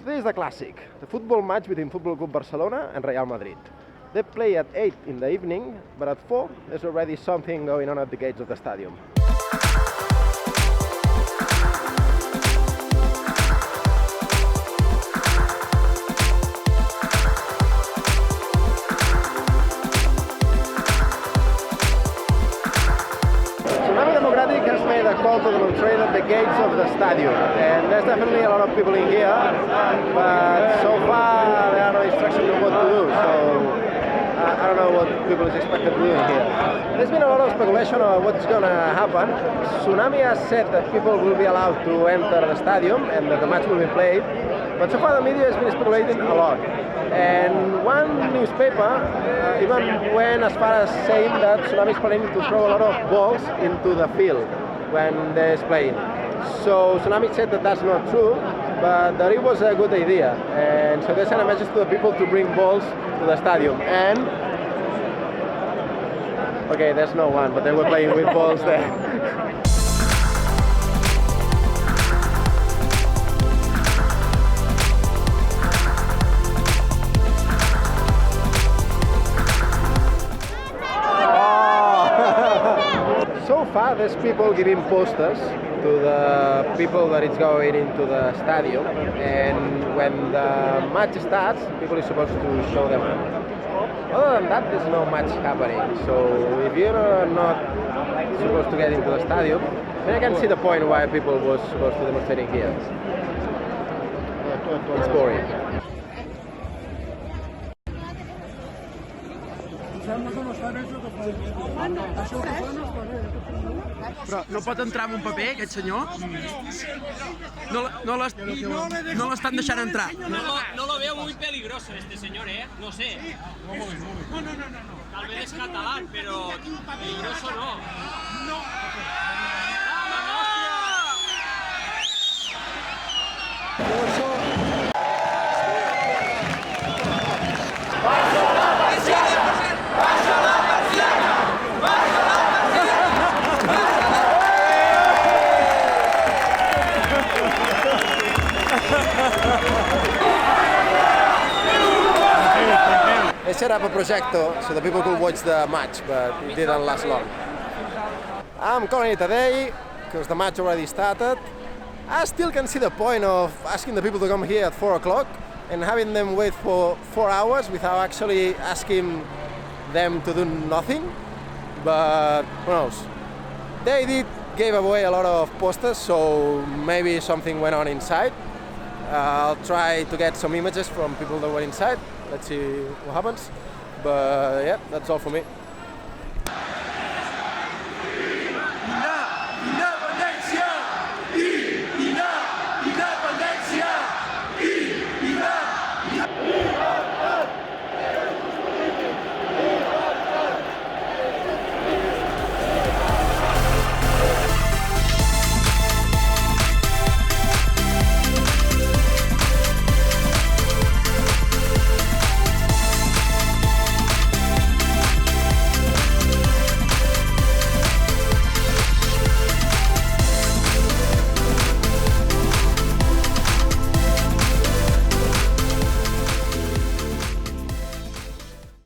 Today is the classic, the football match between Football Club Barcelona and Real Madrid. They play at 8 in the evening, but at 4 there's already something going on at the gates of the stadium. Tsunami Democratic has made a call to demonstrate at the gates of the stadium, and there's definitely a lot of people in here, but so far there are no instructions on what to do, so I don't know what people is expected to do in here. There's been a lot of speculation about what's going to happen. Tsunami has said that people will be allowed to enter the stadium and that the match will be played, but so far the media has been speculating a lot. And one newspaper even went as far as saying that Tsunami is planning to throw a lot of balls into the field when they're playing. So Tsunami said that that's not true, but that it was a good idea. And so they sent a message to the people to bring balls to the stadium. And okay, there's no one, but they were playing with balls there. So far, there's people giving posters to the people that is going into the stadium, and when the match starts, people are supposed to show them up. Other than that, there's no match happening. So if you're not supposed to get into the stadium, then I can see the point why people was supposed to demonstrate here. It's boring. Però no pot entrar amb un paper, aquest senyor? No l'estan deixant entrar. No lo veo muy peligroso este señor, ¿eh? No sé. No. Tal vez es catalán, pero peligroso no. They set up a projector so that people could watch the match, but it didn't last long. I'm calling it a day because the match already started. I still can see the point of asking the people to come here at 4 o'clock and having them wait for 4 hours without actually asking them to do nothing, but who knows. They gave away a lot of posters, so maybe something went on inside. I'll try to get some images from people that were inside. Let's see what happens. But yeah, that's all for me.